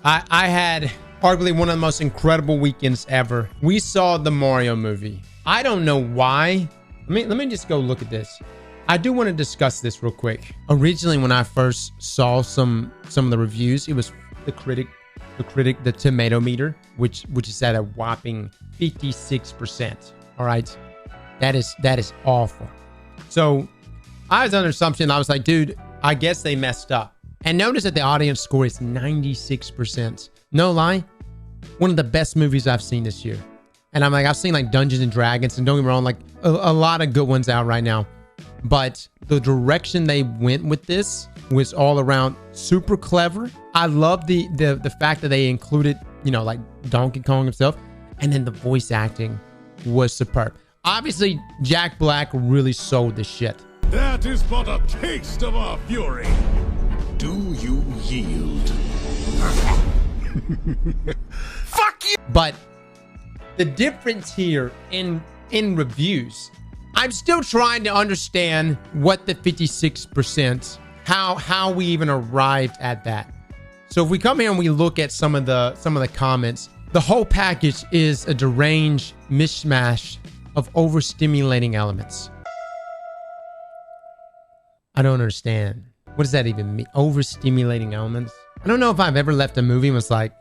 I had arguably one of the most incredible weekends ever. We saw the Mario movie. I don't know why. Let me just go look at this. I do want to discuss this real quick. Originally, when I first saw some of the reviews, it was the tomato meter, which is at a whopping 56%. All right, that is awful. So I was under assumption. I was like, dude, I guess they messed up. And notice that the audience score is 96%. No lie, one of the best movies I've seen this year. And I'm like, I've seen like Dungeons and Dragons, and don't get me wrong, like a lot of good ones out right now. But the direction they went with this was all around super clever. I love the fact that they included, like Donkey Kong himself, and then the voice acting was superb. Obviously, Jack Black really sold this shit. That is but a taste of our fury. Do you yield? Fuck you! But the difference here in reviews, I'm still trying to understand what the 56%, how we even arrived at that. So if we come here and we look at some of the comments, the whole package is a deranged mishmash of overstimulating elements. I don't understand. What does that even mean? Overstimulating elements? I don't know if I've ever left a movie and was like,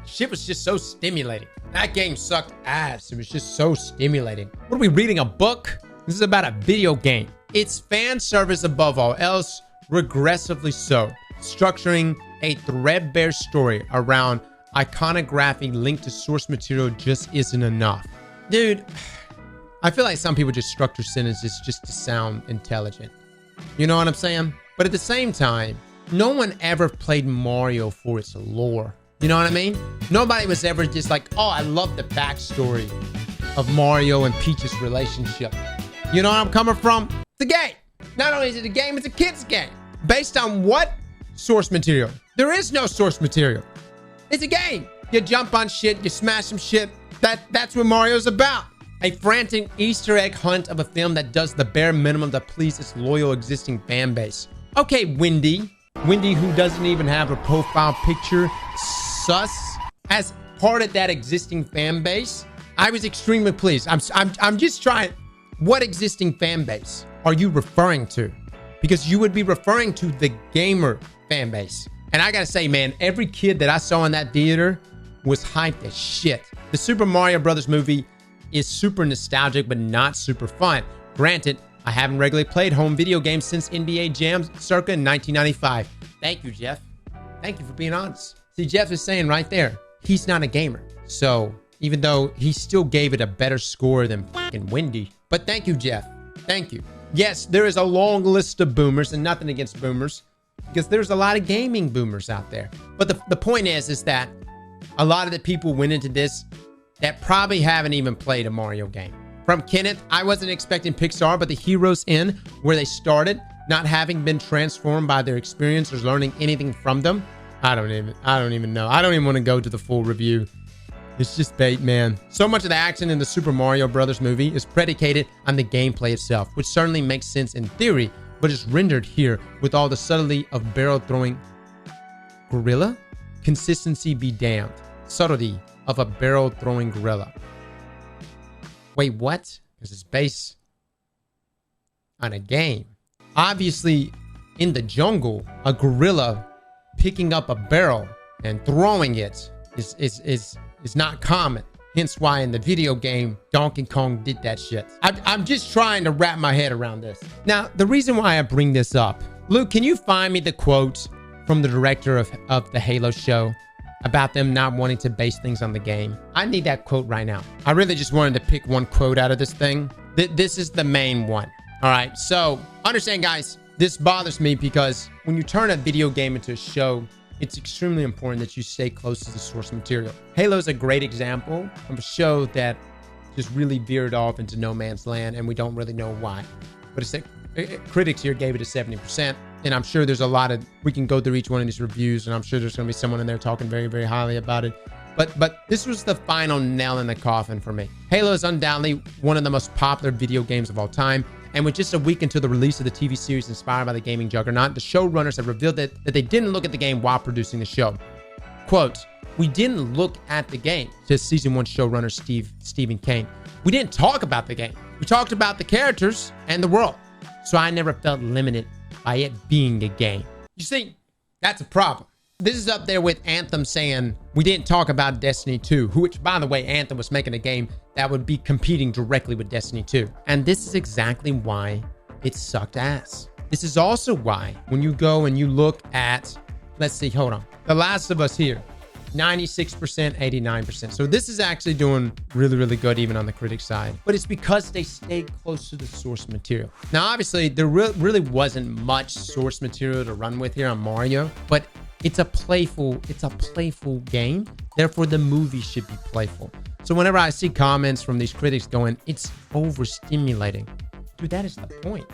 shit was just so stimulating. That game sucked ass. It was just so stimulating. What are we reading, a book? This is about a video game. It's fan service above all else, regressively so. Structuring a threadbare story around iconography linked to source material just isn't enough. Dude, I feel like some people just structure sentences just to sound intelligent. You know what I'm saying? But at the same time, no one ever played Mario for its lore. You know what I mean? Nobody was ever just like, oh, I love the backstory of Mario and Peach's relationship. You know where I'm coming from? The game. Not only is it a game, it's a kid's game. Based on what? Source material. There is no source material. It's a game. You jump on shit, you smash some shit. That's what Mario's about. A frantic Easter egg hunt of a film that does the bare minimum to please its loyal existing fan base. Okay, Wendy, who doesn't even have a profile picture, sus, as part of that existing fan base. I was extremely pleased. I'm just trying. What existing fan base are you referring to? Because you would be referring to the gamer fan base. And I gotta say, man, every kid that I saw in that theater was hyped as shit. The Super Mario Brothers movie is super nostalgic, but not super fun. Granted, I haven't regularly played home video games since NBA Jam circa 1995. Thank you, Jeff. Thank you for being honest. See, Jeff is saying right there, he's not a gamer. So even though he still gave it a better score than fucking Wendy. But thank you, Jeff. Thank you. Yes, there is a long list of boomers, and nothing against boomers, because there's a lot of gaming boomers out there. But the point is that a lot of the people went into this that probably haven't even played a Mario game. From Kenneth, I wasn't expecting Pixar, but the heroes end where they started, not having been transformed by their experience or learning anything from them. I don't even know. I don't even want to go to the full review. It's just bait, man. So much of the action in the Super Mario Brothers movie is predicated on the gameplay itself, which certainly makes sense in theory, but is rendered here with all the subtlety of barrel throwing gorilla. Consistency be damned. Subtlety of a barrel throwing gorilla. Wait, what? Because it's based on a game. Obviously, in the jungle, a gorilla picking up a barrel and throwing it is not common. Hence why in the video game, Donkey Kong did that shit. I'm just trying to wrap my head around this. Now, the reason why I bring this up, Luke, can you find me the quote from the director of the Halo show about them not wanting to base things on the game? I need that quote right now. I really just wanted to pick one quote out of this thing. This is the main one. All right, so understand, guys, this bothers me because when you turn a video game into a show, it's extremely important that you stay close to the source material. Halo is a great example of a show that just really veered off into no man's land, and we don't really know why. But critics here gave it a 70%, and I'm sure there's a lot of, we can go through each one of these reviews, and I'm sure there's going to be someone in there talking very, very highly about it. But this was the final nail in the coffin for me. Halo is undoubtedly one of the most popular video games of all time, and with just a week until the release of the TV series inspired by the gaming juggernaut, the showrunners have revealed that they didn't look at the game while producing the show. Quote, We didn't look at the game. Says season 1 showrunner Stephen Kane. We didn't talk about the game. We talked about the characters and the world. So I never felt limited by it being a game. You see, that's a problem. This is up there with Anthem saying we didn't talk about Destiny 2, which, by the way, Anthem was making a game that would be competing directly with Destiny 2. And this is exactly why it sucked ass. This is also why when you go and you look at, let's see, hold on. The Last of Us here, 96%, 89%. So this is actually doing really, really good even on the critic side. But it's because they stayed close to the source material. Now, obviously, there really wasn't much source material to run with here on Mario, but it's a playful game. Therefore, the movie should be playful. So whenever I see comments from these critics going, it's overstimulating. Dude, that is the point.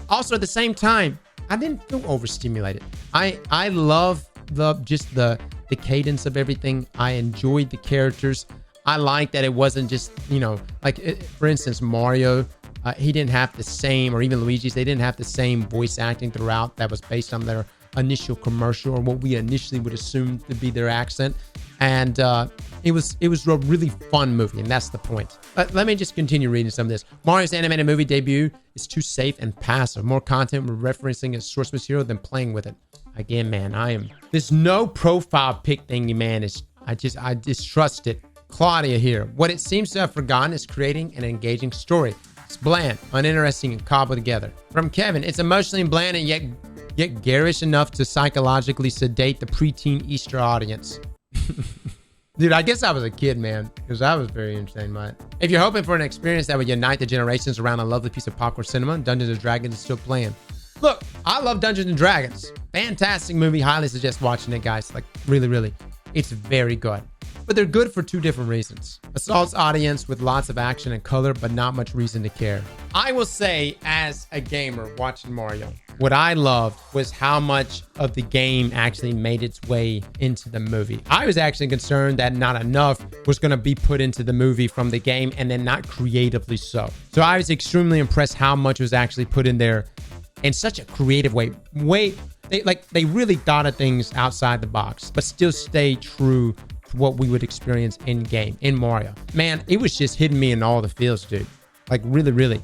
Also, at the same time, I didn't feel overstimulated. I love the cadence of everything. I enjoyed the characters. I like that it wasn't just, for instance, Mario, he didn't have the same, or even Luigi's, they didn't have the same voice acting throughout that was based on their initial commercial or what we initially would assume to be their accent. And it was a really fun movie, and that's the point. Let me just continue reading some of this. Mario's animated movie debut is too safe and passive. More content referencing its source material than playing with it. Again, man, there's no profile pic thingy, man. I distrust it. Claudia here. What it seems to have forgotten is creating an engaging story. It's bland, uninteresting, and cobbled together. From Kevin, it's emotionally bland and yet garish enough to psychologically sedate the preteen Easter audience. Dude, I guess I was a kid, man, because I was very entertained by it. If you're hoping for an experience that would unite the generations around a lovely piece of popcorn cinema, Dungeons & Dragons is still playing. Look, I love Dungeons & Dragons. Fantastic movie. Highly suggest watching it, guys. Like, really, really. It's very good. But they're good for two different reasons. Assaults audience with lots of action and color, but not much reason to care. I will say, as a gamer watching Mario, what I loved was how much of the game actually made its way into the movie. I was actually concerned that not enough was going to be put into the movie from the game, and then not creatively so. So I was extremely impressed how much was actually put in there in such a creative way. They really thought of things outside the box, but still stay true to what we would experience in game, in Mario. Man, it was just hitting me in all the feels, dude. Like, really, really.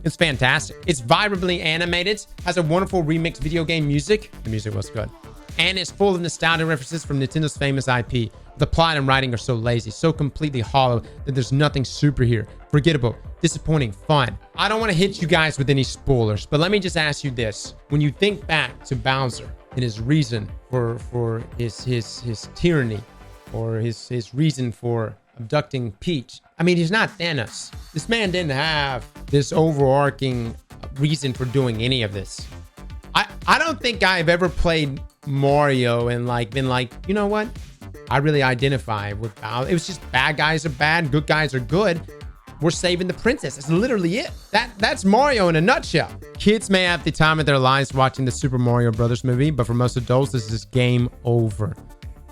It's fantastic. It's vibrantly animated, has a wonderful remixed video game music. The music was good. And it's full of nostalgia references from Nintendo's famous IP. The plot and writing are so lazy, so completely hollow that there's nothing super here. Forgettable, disappointing, fun. I don't want to hit you guys with any spoilers, but let me just ask you this. When you think back to Bowser and his reason for his tyranny, or his reason for abducting Peach, I mean, he's not Thanos. This man didn't have this overarching reason for doing any of this. I don't think I've ever played Mario and been like, you know what? I really identify with Bowser. It was just bad guys are bad, good guys are good. We're saving the princess. That's literally it. That's Mario in a nutshell. Kids may have the time of their lives watching the Super Mario Brothers movie, but for most adults, this is game over.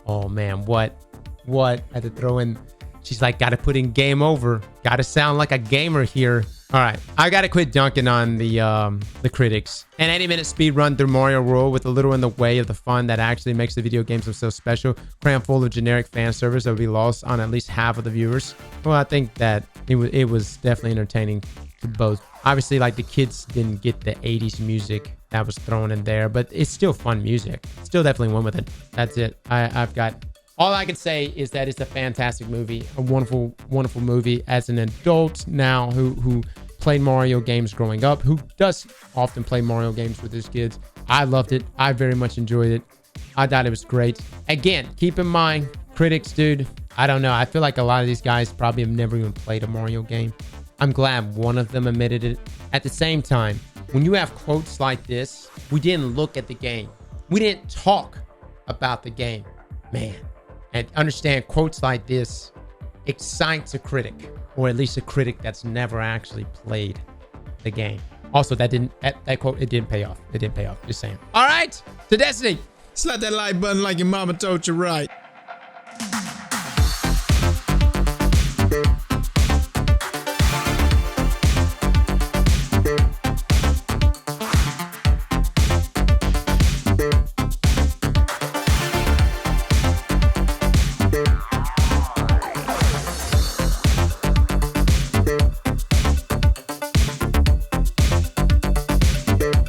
Oh man, what? I had to throw in. She's like, gotta put in game over. Gotta sound like a gamer here. All right, I gotta quit dunking on the critics. An 80-minute speed run through Mario World with a little in the way of the fun that actually makes the video games themselves special, crammed full of generic fan service that would be lost on at least half of the viewers. Well, I think that it was definitely entertaining to both. Obviously, like, the kids didn't get the 80s music that was thrown in there, but it's still fun music. Still definitely went with it. That's it. I've got... All I can say is that it's a fantastic movie, a wonderful, wonderful movie. As an adult now who played Mario games growing up, who does often play Mario games with his kids, I loved it. I very much enjoyed it. I thought it was great. Again, keep in mind, critics, dude, I don't know. I feel like a lot of these guys probably have never even played a Mario game. I'm glad one of them admitted it. At the same time, when you have quotes like this, we didn't look at the game. We didn't talk about the game. Man. And understand, quotes like this excites a critic, or at least a critic that's never actually played the game. Also, that quote, it didn't pay off. It didn't pay off. Just saying. All right, to Destiny. Slap that like button like your mama told you right.